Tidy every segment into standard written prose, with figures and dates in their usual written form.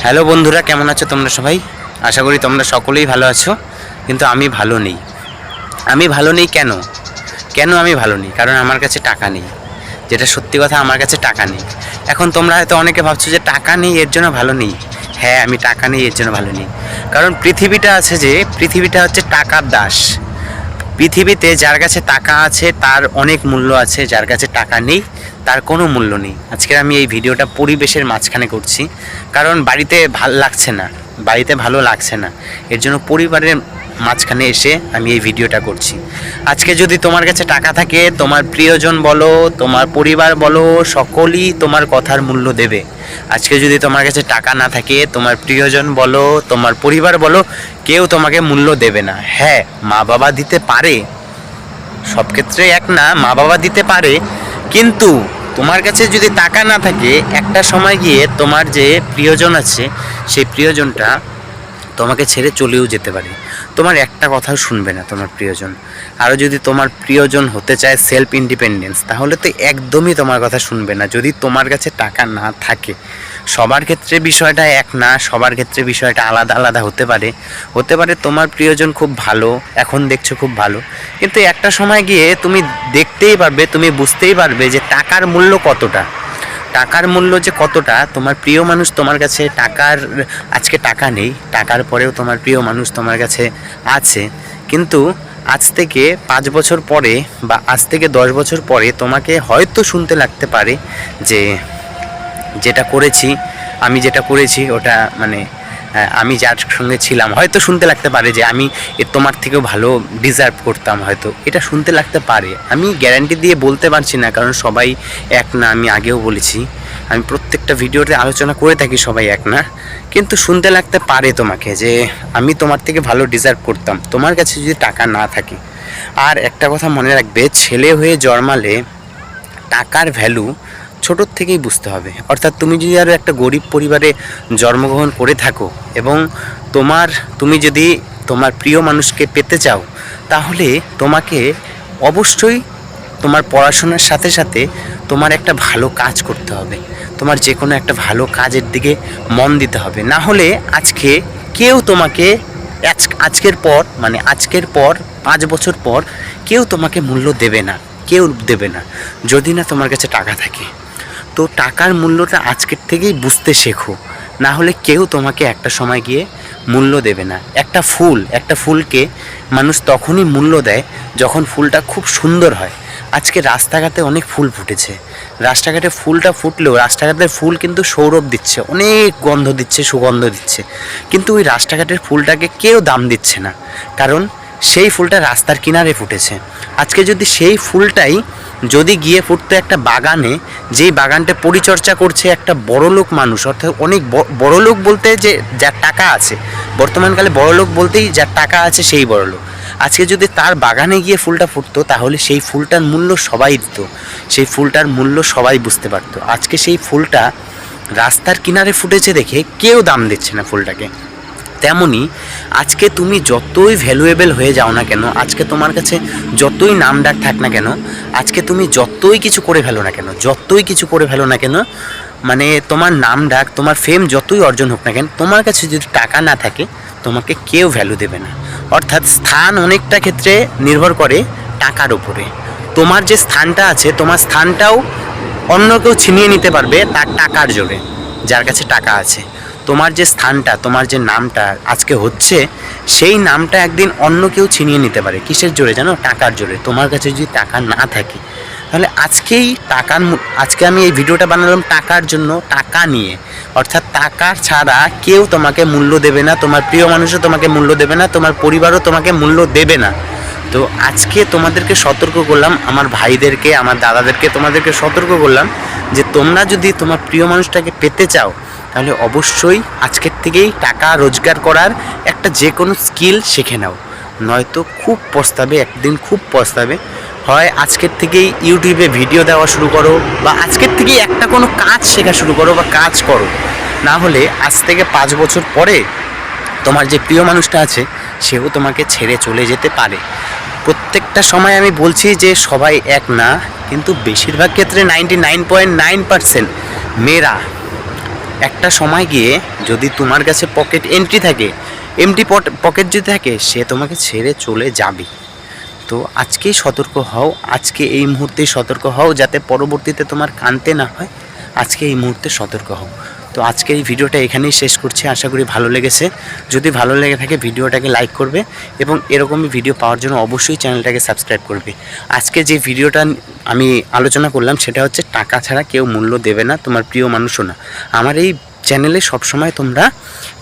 Hello বন্ধুরা, কেমন আছো তোমরা সবাই? আশা করি তোমরা সকলেই ভালো আছো। কিন্তু আমি ভালো নেই। আমি ভালো নেই কেন? আমি ভালো নেই? কারণ আমার কাছে টাকা নেই। যেটা সত্যি কথা, আমার কাছে টাকা নেই। এখন তোমরা হয়তো অনেকে ভাবছো যে টাকা নেই এর জন্য ভালো নেই। হ্যাঁ, আমি টাকা নেই এর জন্য ভালো নেই। কারণ পৃথিবীটা আছে, যে পৃথিবীটা হচ্ছে টাকার দাস। পৃথিবীতে যার কাছে টাকা আছে তার অনেক মূল্য আছে, যার কাছে টাকা নেই তার কোনো মূল্য নেই। আজকে আমি এই ভিডিওটা পরিবেশের মাঝখানে করছি, কারণ বাড়িতে ভালো লাগছে না। এর জন্য পরিবারের মাঝখানে এসে আমি এই ভিডিওটা করছি। আজকে যদি তোমার কাছে টাকা থাকে, তোমার প্রিয়জন বলো, তোমার পরিবার বলো, সকলেই তোমার কথার মূল্য দেবে। আজকে যদি তোমার কাছে টাকা না থাকে, তোমার প্রিয়জন বলো, তোমার পরিবার বলো, কেউ তোমাকে মূল্য দেবে না। হ্যাঁ, মা বাবা দিতে পারে, সব ক্ষেত্রে এক না, মা বাবা দিতে পারে, কিন্তু তোমার কাছে যদি টাকা না থাকে, একটা সময় গিয়ে তোমার যে প্রিয়জন আছে সেই প্রিয়জনটা তোমাকে ছেড়ে চলেও যেতে পারে। তোমার একটা কথাও শুনবে না তোমার প্রিয়জন। আরও যদি তোমার প্রিয়জন হতে চায় সেলফ ইন্ডিপেন্ডেন্স, তাহলে তো একদমই তোমার কথা শুনবে না, যদি তোমার কাছে টাকা না থাকে। সবার ক্ষেত্রে বিষয়টা এক না, সবার ক্ষেত্রে বিষয়টা আলাদা আলাদা হতে পারে। তোমার প্রিয়জন খুব ভালো, এখন দেখছো খুব ভালো, কিন্তু একটা সময় গিয়ে তুমি দেখতেই পারবে, তুমি বুঝতেই পারবে যে টাকার মূল্য কতটা। টাকার মূল্য যে কতটা, তোমার প্রিয় মানুষ তোমার কাছে আজকে টাকা নেই, টাকার পরেও তোমার প্রিয় মানুষ তোমার কাছে আছে, কিন্তু আজ থেকে 5 বছর পরে বা আজ থেকে 10 বছর পরে তোমাকে হয়তো শুনতে লাগতে পারে যে আমি যেটা করেছি ওটা আমি যার সঙ্গে ছিলাম, হয়তো শুনতে লাগতে পারে যে আমি তোমার থেকেও ভালো ডিজার্ভ করতাম, হয়তো এটা শুনতে লাগতে পারে। আমি গ্যারান্টি দিয়ে বলতে পারছি না, কারণ সবাই এক না। আমি আগেও বলেছি, আমি প্রত্যেকটা ভিডিওতে আলোচনা করে থাকি, সবাই এক না, কিন্তু শুনতে লাগতে পারে তোমাকে যে আমি তোমার থেকে ভালো ডিজার্ভ করতাম, তোমার কাছে যদি টাকা না থাকে। আর একটা কথা মনে রাখবে, ছেলে হয়ে জন্মালে টাকার ভ্যালু ছোটোর থেকেই বুঝতে হবে। অর্থাৎ তুমি যদি আরও একটা গরিব পরিবারে জন্মগ্রহণ করে থাকো এবং তুমি যদি তোমার প্রিয় মানুষকে পেতে চাও, তাহলে তোমাকে অবশ্যই তোমার পড়াশোনার সাথে সাথে তোমার একটা ভালো কাজ করতে হবে। তোমার যে কোনো একটা ভালো কাজের দিকে মন দিতে হবে। না হলে আজকে কেউ তোমাকে আজকের পর 5 বছর পর কেউ তোমাকে মূল্য দেবে না, যদি না তোমার কাছে টাকা থাকে। তো টাকার মূল্যটা আজকের থেকেই বুঝতে শেখো, না হলে কেউ তোমাকে একটা সময় গিয়ে মূল্য দেবে না। একটা ফুলকে মানুষ তখনই মূল্য দেয় যখন ফুলটা খুব সুন্দর হয়। আজকে রাস্তাঘাটে অনেক ফুল ফুটেছে, রাস্তাঘাটে ফুলটা ফুটলেও রাস্তাঘাটের ফুল কিন্তু সৌরভ দিচ্ছে, অনেক গন্ধ দিচ্ছে, সুগন্ধ দিচ্ছে, কিন্তু ওই রাস্তাঘাটের ফুলটাকে কেউ দাম দিচ্ছে না, কারণ সেই ফুলটা রাস্তার কিনারে ফুটেছে। আজকে যদি সেই ফুলটাই গিয়ে ফুটতো একটা বাগানে, যেই বাগানটা পরিচর্যা করছে একটা বড়লোক মানুষ, অর্থাৎ অনেক বড়লোক বলতে যে যার টাকা আছে, বর্তমানকালে বড়লোক বলতেই যার টাকা আছে সেই বড়লোক। আজকে যদি তার বাগানে গিয়ে ফুলটা ফুটতো, তাহলে সেই ফুলটার মূল্য সবাই দিত, সেই ফুলটার মূল্য সবাই বুঝতে পারতো। আজকে সেই ফুলটা রাস্তার কিনারে ফুটেছে দেখে কেউ দাম দিচ্ছে না ফুলটাকে। তেমনই আজকে তুমি যতই ভ্যালুয়েবল হয়ে যাও না কেন, আজকে তোমার কাছে যতই নাম ডাক থাক না কেন, আজকে তুমি যতই কিছু করে ফেলো না কেন, তোমার নাম ডাক, তোমার ফেম যতই অর্জন হোক না কেন, তোমার কাছে যদি টাকা না থাকে তোমাকে কেউ ভ্যালু দেবে না। অর্থাৎ স্থান অনেকটা ক্ষেত্রে নির্ভর করে টাকার উপরে। তোমার যে স্থানটা আছে, তোমার স্থানটাও অন্য কেউ ছিনিয়ে নিতে পারবে তার টাকার জোরে, যার কাছে টাকা আছে। তোমার যে স্থানটা, তোমার যে নামটা আজকে হচ্ছে, সেই নামটা একদিন অন্য কেউ ছিনিয়ে নিতে পারে। কিসের জোরে জানো? টাকার জোরে। তোমার কাছে যদি টাকা না থাকে, তাহলে আজকে আমি এই ভিডিওটা বানালাম টাকার জন্য, টাকা নিয়ে। অর্থাৎ টাকা ছাড়া কেউ তোমাকে মূল্য দেবে না, তোমার প্রিয় মানুষও তোমাকে মূল্য দেবে না, তোমার পরিবারও তোমাকে মূল্য দেবে না। তো আজকে তোমাদেরকে সতর্ক করলাম, আমার ভাইদেরকে, আমার দাদাদেরকে তোমাদেরকে সতর্ক করলাম যে তোমরা যদি তোমার প্রিয় মানুষটাকে পেতে চাও, তাহলে অবশ্যই আজকের থেকেই টাকা রোজগার করার একটা যে কোনো স্কিল শিখে নাও, নয়তো একদিন খুব পস্তাবে। হয় আজকের থেকেই ইউটিউবে ভিডিও দেওয়া শুরু করো, বা আজকের থেকেই একটা কোনো কাজ শেখা শুরু করো বা কাজ করো, না হলে আজ থেকে 5 বছর পরে তোমার যে প্রিয় মানুষটা আছে সেও তোমাকে ছেড়ে চলে যেতে পারে। প্রত্যেকটা সময় আমি বলছি যে সবাই এক না, কিন্তু বেশিরভাগ ক্ষেত্রে 99.9% মেয়েরা একটা সময় গিয়ে যদি তোমার কাছে পকেট এন্ট্রি থাকে, এমটি পকেট যদি থাকে, সে তোমাকে ছেড়ে চলে যাবে। তো আজকেই সতর্ক হও, আজকে এই মুহূর্তেই সতর্ক হও, যাতে পরবর্তীতে তোমার কানতে না হয়। আজকে এই মুহূর্তে সতর্ক হও। তো আজকে এই ভিডিওটা এখানেই শেষ করছি, আশা করি ভালো লেগেছে। যদি ভালো লেগে থাকে ভিডিওটাকে লাইক করবে এবং এরকমই ভিডিও পাওয়ার জন্য অবশ্যই চ্যানেলটাকে সাবস্ক্রাইব করবে। আজকে যে ভিডিওটা আমি আলোচনা করলাম সেটা হচ্ছে টাকা ছাড়া কেউ মূল্য দেবে না, তোমার প্রিয় মানুষও না। আমার এই চ্যানেলে সবসময় তোমরা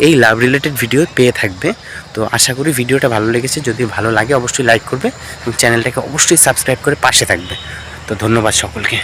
এই লাভ রিলেটেড ভিডিও পেয়ে থাকবে। তো আশা করি ভিডিওটা ভালো লেগেছে, যদি ভালো লাগে অবশ্যই লাইক করবে এবং চ্যানেলটাকে অবশ্যই সাবস্ক্রাইব করে পাশে থাকবে। তো ধন্যবাদ সকলকে।